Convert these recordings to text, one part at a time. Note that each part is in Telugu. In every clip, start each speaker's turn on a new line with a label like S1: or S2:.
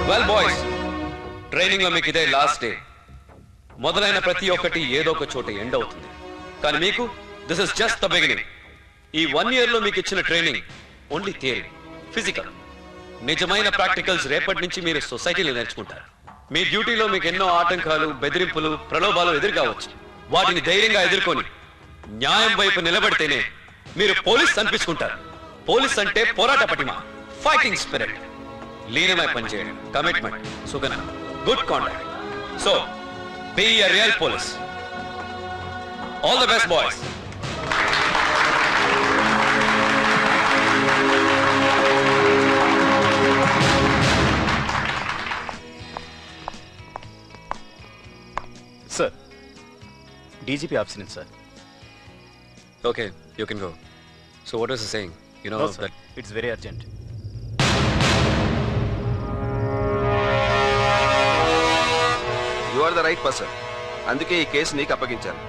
S1: వెల్ బాయ్స్, ట్రైనింగ్ లో మీకు ఇదే లాస్ట్ డే. మొదలైన ప్రతి ఒక్కటి ఏదో ఒక చోట ఎండ్ అవుతుంది. కానీ మీకు this is just the beginning. ఈ 1 year లో మీకు ఇచ్చిన ట్రైనింగ్ ఓన్లీ థియరీ, ఫిజికల్. నిజమైన ప్రాక్టికల్స్ రేపటి నుంచి మీరు సొసైటీలో నేర్చుకుంటారు. మీ డ్యూటీలో మీకు ఎన్నో ఆటంకాలు, బెదిరింపులు, ప్రలోభాలు ఎదురు కావచ్చు. వాటిని ధైర్యంగా ఎదుర్కొని న్యాయం వైపు నిలబడితేనే మీరు పోలీస్ అనిపించుకుంటారు. పోలీస్ అంటే పోరాట పటిమ, ఫైటింగ్ స్పిరిట్, లీనమై పనిచేయడం, కమిట్మెంట్, సుగన, good contact. So be a real police. All the best boys.
S2: Sir, DGP absent, sir.
S1: Okay, you can go. So what was he saying? You know
S2: No, sir.
S1: that
S2: It's very urgent.
S3: You are the right person. అందుకే ఈ కేసు నీకు అప్పగించాను.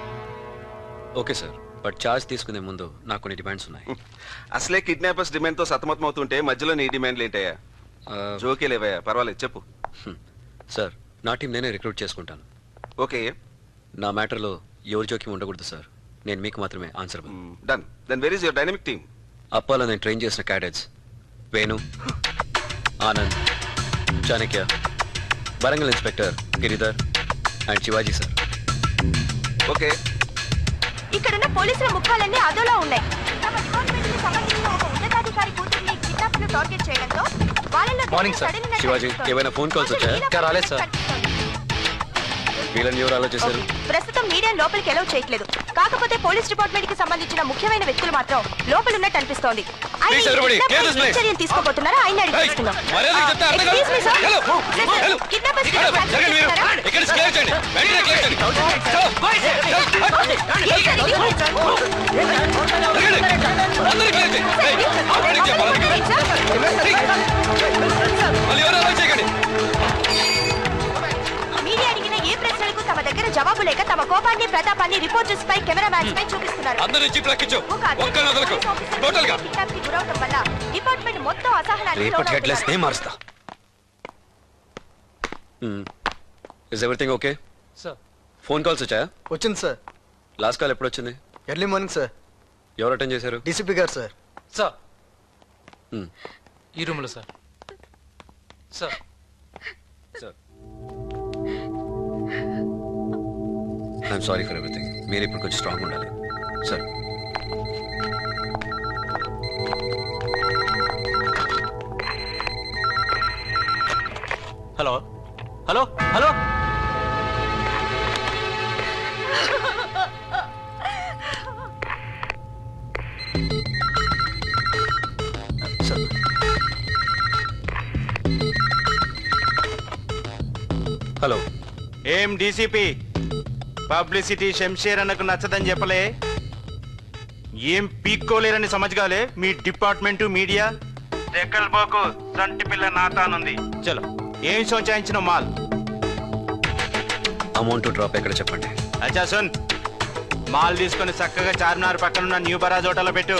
S1: ఓకే సార్, బట్ చార్జ్ తీసుకునే ముందు నాకు కొన్ని డిమాండ్స్ ఉన్నాయి.
S3: అసలే కిడ్నాపర్స్ డిమాండ్ తో సతమతం అవుతుంటే మధ్యలో నీ డిమాండ్లు ఏంటయ్యా? జోకే లేవయ్యా, పర్వాలేదు చెప్పు.
S1: సార్, నా టీం నేనే రిక్రూట్ చేసుకుంటాను.
S3: ఓకే,
S1: నా మ్యాటర్లో ఎవరి జోక్యం ఉండకూడదు సార్. నేను మీకు మాత్రమే answerable.
S3: Done. Then where is your dynamic team?
S1: అప్పాలో నేను ట్రైన్ చేసిన cadets Venu, Anand, Chanakya, Warangal inspector Giridhar and Shivaji sir.
S3: Okay.
S4: ఇక్కడున్న పోలీసుల ముఖాలన్నీ అదోలా ఉన్నాయి. తమ డిపార్ట్మెంట్కి సంబంధించిన ఒక ఉన్నతాధికారి కూతుర్ని కిడ్నాపర్లు టార్గెట్ చేయడంతో వాళ్ళలో
S1: మార్నింగ్ సార్. శివాజీ, ఏమైనా ఫోన్ కాల్స్ వచ్చాయా?
S2: రాలేదు సార్.
S1: వీళ్ళని ఎవరు ఆలోచిస్తారు?
S4: ప్రస్తుతం మీడియా లోపలికి ఎలవ్ చేయట్లేదు. కాకపోతే పోలీస్ డిపార్ట్మెంట్ కి సంబంధించిన ముఖ్యమైన వ్యక్తులు మాత్రం లోపల ఉన్నట్టు అనిపిస్తోంది. చర్యలు తీసుకోబోతున్నారా ఆయన అడిగిస్తున్నాం. మీడియా అడిగిన ఏ ప్రశ్నలకు తమ దగ్గర జవాబు లేక తమ కోపాన్ని, ప్రతాపాన్ని రిపోర్టర్స్ పై, కెమెరామ్యాన్స్ పై చూపిస్తున్నారు. గురవడం వల్ల డిపార్ట్మెంట్ మొత్తం అసహనాన్ని
S1: మారుస్తా. Is everything okay
S2: sir?
S1: Phone calls వచ్చాయా?
S5: వచ్చింది సార్.
S1: లాస్ట్ కాల్ ఎప్పుడు వచ్చింది?
S5: Early morning sir.
S1: ఎవరు అటెండ్ చేశారు?
S5: డీసీపీ గారు సార్.
S2: సార్, ఈ రూమ్లో sir. Sir,
S1: sir, I'm sorry for everything. మీరు ఇప్పుడు కొంచెం స్ట్రాంగ్ ఉండాలి sir.
S2: Hello hello hello.
S1: Sir, hello.
S6: ఏం డీసీపీ, పబ్లిసిటీ శంషేర్ అన్నకు నచ్చదని చెప్పలే? ఏం పీక్కోలేరని సమజ్గాలే మీ డిపార్ట్మెంటు మీడియా? దెక్కల్పోకు, సంటి పిల్ల నాతానుంది. చలో, ఏం సోచాయించిన మాల్?
S1: అమౌంట్ డ్రాప్ ఎక్కడ చెప్పండి.
S6: అచ్చా సున్, మాల్ తీసుకొని చక్కగా చార్మినార్ పక్కనున్న న్యూ బరాజ్ హోటల్లో పెట్టు.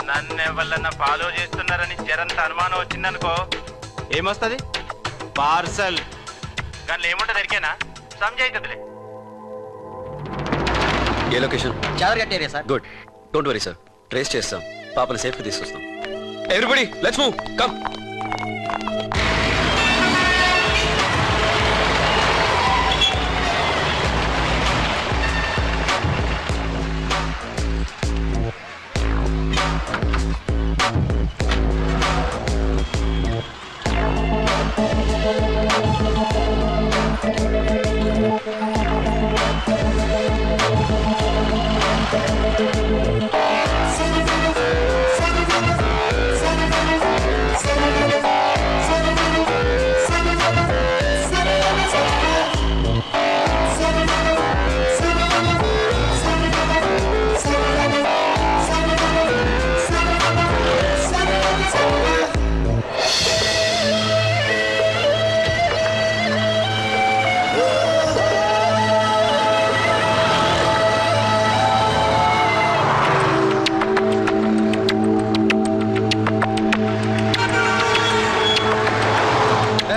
S6: నన్నెవరన్నా ఫాలో చేస్తున్నారని జరంత అనుమానం వచ్చిందనుకో, ఏమొస్తుంది? పార్సల్. కానీ ఏముంటుంది ఎరికేనా? సంజాయితదిలే.
S1: ఏ location?
S5: Chaderghat area sir.
S1: Good, don't worry sir, trace చేస్తాం. పాపని సేఫ్గా తీసుకొస్తాం. Everybody let's move, come.
S7: Seven,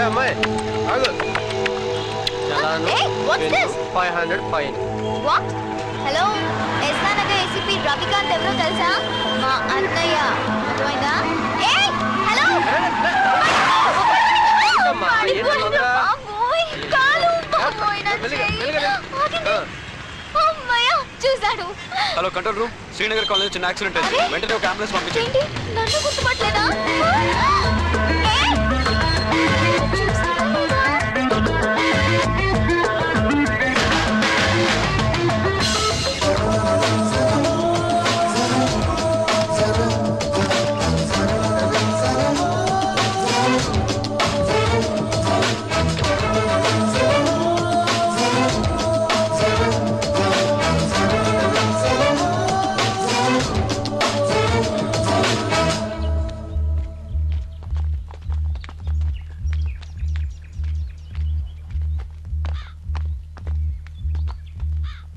S5: అమ్మాయి ఆగు.
S4: Hey, what's this?
S5: 500 fine.
S4: What? Hello SR Nagar ACP Ravikanth ఎవరో తెలుసా? మా అన్నయ్య. అర్థమైందా? ఏయ్ హలో
S5: ఏంటమ్మా? ఏంటమ్మా?
S4: చూసాడు.
S1: Hello control room, Srinagar college చిన్న యాక్సిడెంట్ అయింది.
S4: అరే!
S1: వెంటనే ఒక అంబులెన్స్ పంపించండి.
S4: ఏంటి నన్ను గుర్తుపట్టలేదా? ఏయ్!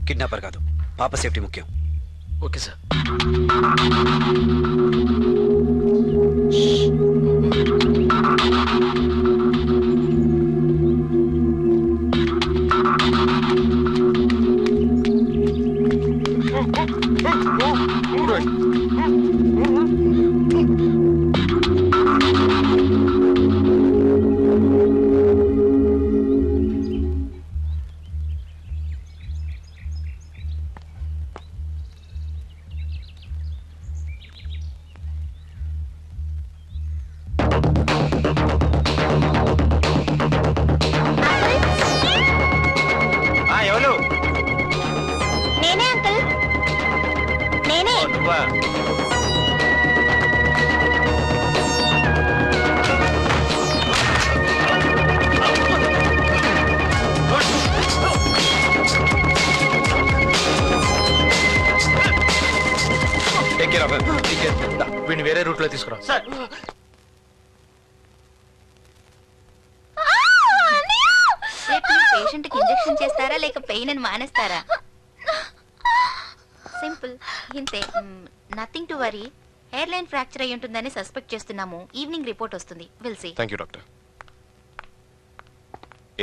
S1: కిడ్నాపర్ కాదు, పాప సేఫ్టీ ముఖ్యం.
S2: Okay sir.
S6: ఎవరు
S4: నేనే అంకుల్, నేనే.
S6: నువ్వా?
S1: Take care of him.
S2: వీడిని వేరే రూట్ లో తీసుకురా.
S6: సార్
S4: పేషెంట్ కి ఇంజెక్షన్ చేస్తారా లేక పెయిన్ అని మానేస్తారా? సింపుల్, ఇంతే. Nothing to worry. Hair line fracture అయి ఉంటుందని సస్పెక్ట్ చేస్తున్నాము. ఈవినింగ్ రిపోర్ట్ వస్తుంది. Will see.
S7: Thank you doctor.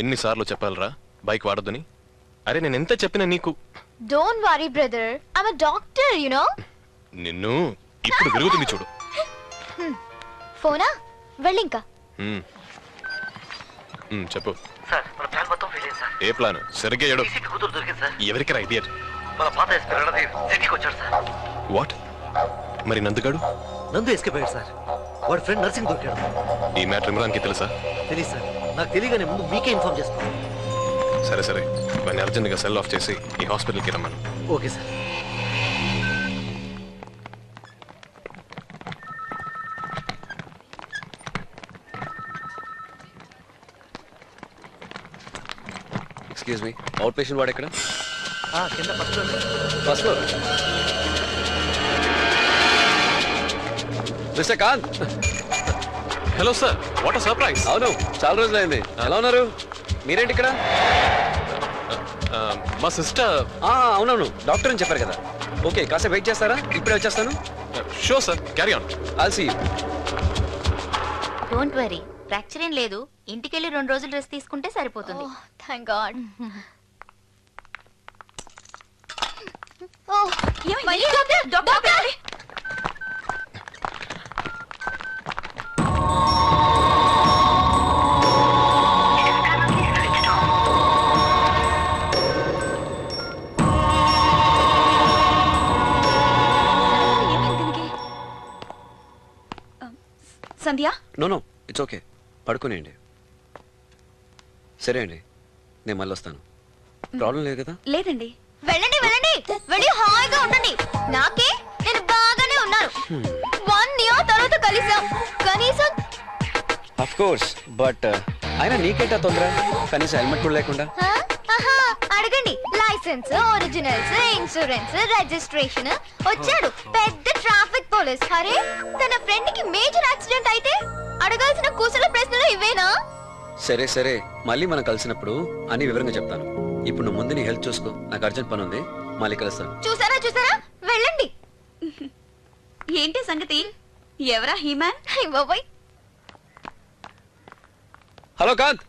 S7: ఎన్నిసార్లు చెప్పాలరా బైక్ వాడొద్దని? అరే నేను ఎంత చెప్పినా నీకు.
S4: Don't worry brother, I'm a doctor you know.
S7: నిన్ను ఇప్పుడు విరుగుతుంది చూడు.
S4: ఫోనా వెళ్ళి ఇంకా.
S7: చెప్పు.
S5: సార్ మన ప్లాన్ మొత్తం ఫెయిల్ అయింది సార్.
S7: ఏ ప్లాన్? సరిగ్గా ఏడు.
S5: సీసీ కూతురు దొరికింది సార్.
S7: ఎవరికి ఐడియా?
S5: మన పాత ఎస్పీ రణధీర్ సిటీకి వచ్చాడు సార్.
S7: వాట్? మరి నందుగాడు?
S5: నందు ఎస్కేప్ అయ్యాడు సార్. వాడి ఫ్రెండ్ నర్సింగ్ దొరికాడు.
S7: ఈ మ్యాటర్ ఇమ్రాన్కి తెలుసా?
S5: తెలియదు సార్. నాకు తెలియగానే ముందు మీకే ఇన్ఫార్మ్ చేస్తాను.
S7: సరే సరే, వాడిని అర్జెంట్గా సెల్ ఆఫ్ చేసి ఈ హాస్పిటల్కి రమ్మను.
S5: Okay sir.
S1: Excuse me, out patient వాడు ఎక్కడ?
S5: కింద first
S1: first floor. Mister Kanth.
S7: Hello sir, what a surprise.
S1: అవును, చాలా రోజులు అయింది. ఎలా ఉన్నారు? మీరేంటి ఇక్కడ?
S7: మా సిస్టర్.
S1: అవునవును, డాక్టర్ అని చెప్పారు కదా. ఓకే, కాసేపు వెయిట్ చేస్తారా? ఇప్పుడే వచ్చేస్తాను.
S7: Sure sir, carry on.
S1: I'll see you.
S4: Don't worry, fracture ఏం లేదు. ఇంటికెళ్ళి 2 రోజులు రెస్ట్ తీసుకుంటే సరిపోతుంది. Thank God. Doctor
S8: Sandhya,
S1: no it's okay, పడుకునేయండి. సరే అండి, నేను మళ్ళీ వస్తాను. ప్రాబ్లం లేదు కదా?
S8: లేదండి.
S4: వెళ్ళండి వెళ్ళండి, వెళ్ళి హాయిగా ఉండండి. నాకే నేను బాగానే ఉన్నాను. 1 year తర్వాత కలిసాం. కనీసం
S1: ఆఫ్ కోర్స్, బట్ అయినా నీకేంటా తొందర? కనీసం హెల్మెట్ కూడా లేకుండా.
S4: అడగండి. Licence, originals, insurance, registration. వచ్చాడు పెద్ద ట్రాఫిక్ పోలీస్. అరే, తన ఫ్రెండ్ కి మేజర్ యాక్సిడెంట్ అయితే అడగాల్సిన కుశల ప్రశ్నలు ఇవేనా?
S1: సరే సరే, మళ్ళీ మనం కలిసినప్పుడు అన్ని వివరంగా చెప్తాను. ఇప్పుడు నువ్వు ముందు నీ హెల్త్ చూసుకో. నాకు అర్జెంట్ పని ఉంది, మళ్ళీ కలుస్తాను.
S4: చూసారా చూసారా, వెళ్ళండి.
S8: ఏంటి సంగతి? ఎవరా హీమాన్?
S4: బాబాయ్,
S1: hello Kanth,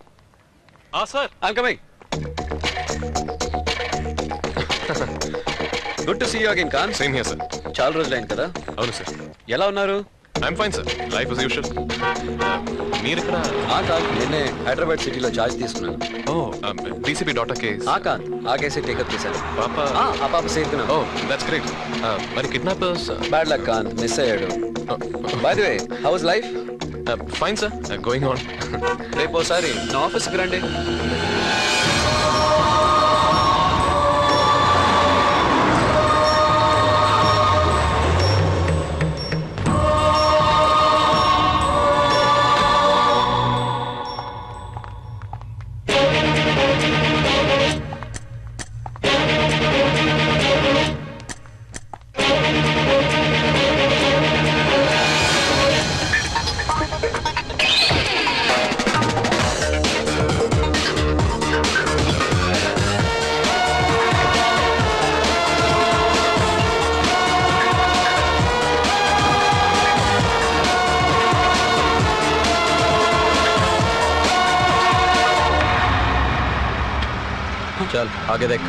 S7: sir
S1: I'm coming. Good to see you again Kanth.
S7: Same here sir.
S1: చాలా రోజులైంది కదా.
S7: అవును సార్.
S1: ఎలా ఉన్నారు?
S7: I'm fine sir. Life is usual. మీరు ఇక్కడ?
S1: కాంత్, నిన్నే హైదరాబాద్ సిటీలో చార్జ్ తీసుకున్నాను.
S7: DCP daughter case.
S1: కాంత్, ఆ కేసే టేకప్ చేశాను.
S7: పాప?
S1: ఆ పాప సేఫ్గా.
S7: Oh that's great. మరి kidnappers?
S1: Bad luck Kanth, miss అయ్యాడు. By the way, how was life?
S7: Fine sir, going on.
S1: రేపు ఒకసారి నా ఆఫీస్కి రండి.
S2: चल आगे देख.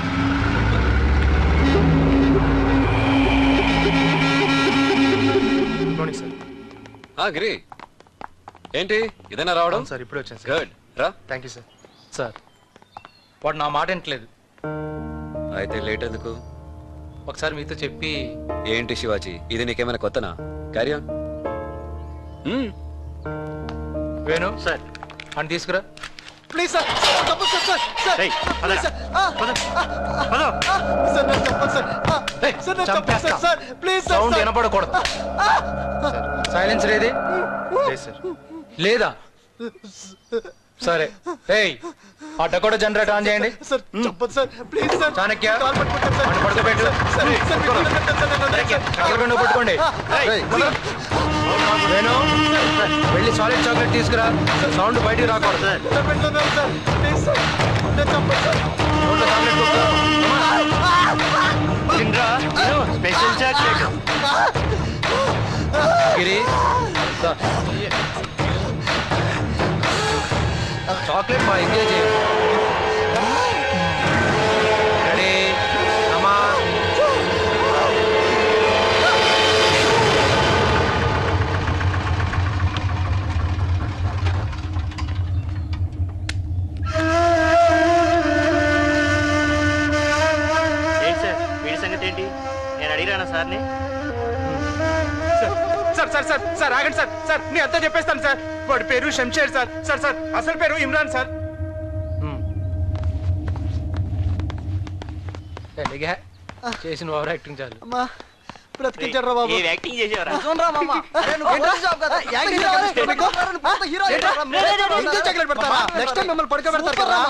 S2: Morning sir.
S1: గిరి, ఏంటి ఇదేనా రావడం?
S2: సార్ ఇప్పుడే వచ్చాను సార్.
S1: గుడ్, రా.
S2: Thank you sir. సార్ వాడు నా మాట వింటలేదు.
S1: అయితే లేట్ ఎందుకు?
S2: ఒకసారి మీతో చెప్పి.
S1: ఏంటి శివాజీ, ఇది నీకేమైనా కొత్తనా? Carry on.
S2: వేణు సార్ అని తీసుకురా.
S5: ప్లీజ్ సార్, తప్పదు sir, sir, sir. Please sir. Sir నాకు తప్పదు సార్. సార్ నాకు తప్పదు sir, sir. Please sir.
S2: Sound వినపడకూడదు. సైలెన్స్ లేది లేదా? సరే, ఏయ్ ఆ డకోటా జనరేటర్ ఆన్ చేయండి.
S5: సార్ చెప్పదు sir, please sir.
S2: Chanakya,
S5: call పట్టుకుంటాను సార్.
S2: వాడిని పడుకోబెట్టు.
S5: సార్, సార్,
S2: ఎక్కడ పట్టుకోండి. వేణు, వెళ్ళి సాలిడ్ చాక్లెట్ తీసుకురా. సౌండ్ బయటికి రాకూడదు.
S5: సార్ పెట్టుకున్నాను సార్. ప్లీజ్ సార్, నాకు చెప్పదు సార్.
S2: నోట్లో చాక్లెట్ కొట్టు.
S6: Special chocolate.
S2: గిరి, చాక్లెట్ మా ఎంజాయ్ చేయండి. రెడీ, అమ్మా.
S6: ఏంటి సార్ వీడి సంగతి ఏంటి? నేను అడిగానా సార్ని?
S9: సార్ సార్ సార్ సార్ ఆగండి సార్. సార్ నేను అంతా చెప్పేస్తాను సార్. వాడి పేరు శంషేర్ సార్. సార్ సార్ అసలు పేరు ఇమ్రాన్ సార్.
S2: చేసిన ఓవర్ యాక్టింగ్ చాలు.
S5: అమ్మా బ్రతికించాడు రా బాబు.
S6: ఏ యాక్టింగ్ చేసేవారా?
S5: చూడరా మామ. అరే నువ్వు పోలీస్ జాబ్ కదా. యాక్టింగ్ హీరో ఇంకే చాక్లెట్ పెడతారా? నెక్స్ట్ టైం మిమ్మల్ని పడుకోబెడతారా?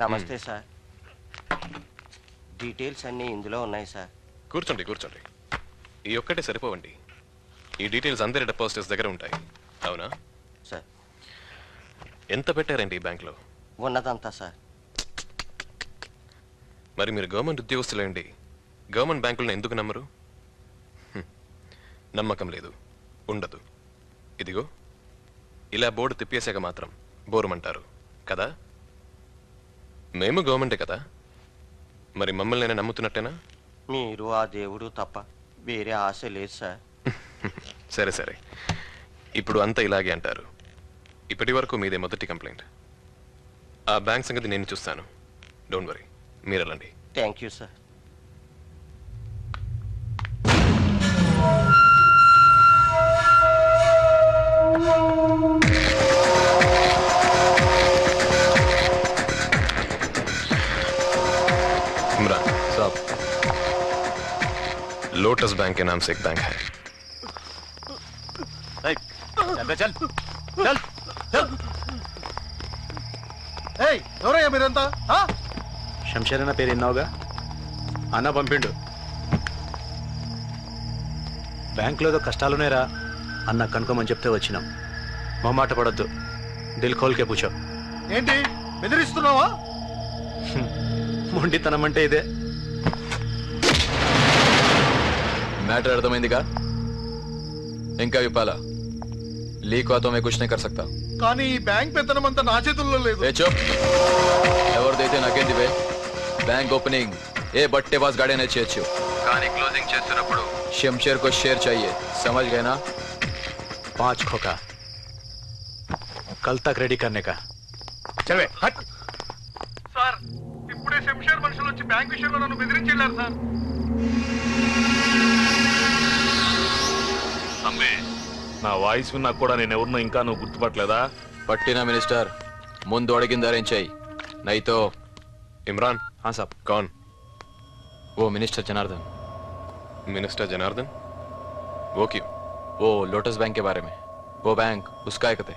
S10: నమస్తే సార్. డీటెయిల్స్ అన్నీ ఇందులో ఉన్నాయి సార్.
S7: కూర్చోండి కూర్చోండి. ఈ ఒక్కటే సరిపోవండి. ఈ డీటెయిల్స్ అందరి డిపాజిటర్స్ దగ్గర ఉంటాయి. అవునా
S10: సార్?
S7: ఎంత పెట్టారండి ఈ బ్యాంక్లో?
S10: ఉన్నదంతా సార్.
S7: మరి మీరు గవర్నమెంట్ ఉద్యోగస్తులేండి, గవర్నమెంట్ బ్యాంకులను ఎందుకు నమ్మరు? నమ్మకం లేదు, ఉండదు. ఇదిగో ఇలా బోర్డు తిప్పేసాక మాత్రం బోరుమంటారు కదా. మేము గవర్నమెంటే కదా, మరి మమ్మల్ని నేను నమ్ముతున్నట్టేనా?
S10: మీరు ఆ దేవుడు తప్ప వేరే ఆశ లేదు సార్.
S7: సరే సరే, ఇప్పుడు అంతా ఇలాగే అంటారు. ఇప్పటి వరకు మీదే మొదటి కంప్లైంట్. ఆ బ్యాంక్ సంగతి నేను చూస్తాను. డోంట్ వరీ, మీరు వెళ్ళండి.
S10: Thank you sir.
S7: इमरान साहब, लोटस बैंक के नाम से एक बैंक है.
S6: चल चल चल चल.
S5: ఏయ్ ఎవరయ్యా మీరంతా ఆ?
S6: శంషేర్ అన్న పేరు విన్నావుగా అన్న పంపిండు బ్యాంకులో ఏదో కష్టాలునేరా అన్న కనుకోమని చెప్తే వచ్చినాం మా మాట పడద్దు దిల్ ఖోల్కే పూచో
S5: ఏంటి బెదిరిస్తున్నావా?
S6: మొండితనం అంటే ఇదే
S11: मैटर అర్థమైందిగా ఇంకా విప్పాలా లీక్ हुआ तो मैं कुछ नहीं कर सकता
S5: కానీ ఈ బ్యాంక్ పెత్తనం అంతా నా చేతుల్లో లేదు.
S11: ఏ చూప్ ఎవరిదైతే నాకేంటి బే బ్యాంక్ ఓపెనింగ్ ఏ బట్టే పాస్ గాడీనే చేయొచ్చు కానీ క్లోజింగ్ చేస్తున్నప్పుడు शमशेर को शेयर चाहिए समझ गए ना
S6: 5 खोखा कल तक रेडी करने का
S9: చలవే హట్
S5: సార్ ఇప్పుడే శంషేర్ మనుషులు వచ్చి బ్యాంక్ విషయంలో నన్ను బెదిరించారు సార్.
S12: అమ్మే నా వాయిస్ విన్నా కూడా నేను ఎవరినో ఇంకా నువ్వు గుర్తుపట్టలేదా?
S11: పట్టిన మినిస్టర్ ముందు అడిగింది అరేంజ్ చేయి నైతో
S7: इमरान
S6: हाँ साहब
S7: कौन?
S11: वो मिनिस्टर जनार्दन
S7: मिनिस्टर जनार्दन? वो क्यों?
S11: वो लोटस बैंक के बारे में वो बैंक उसका एक थे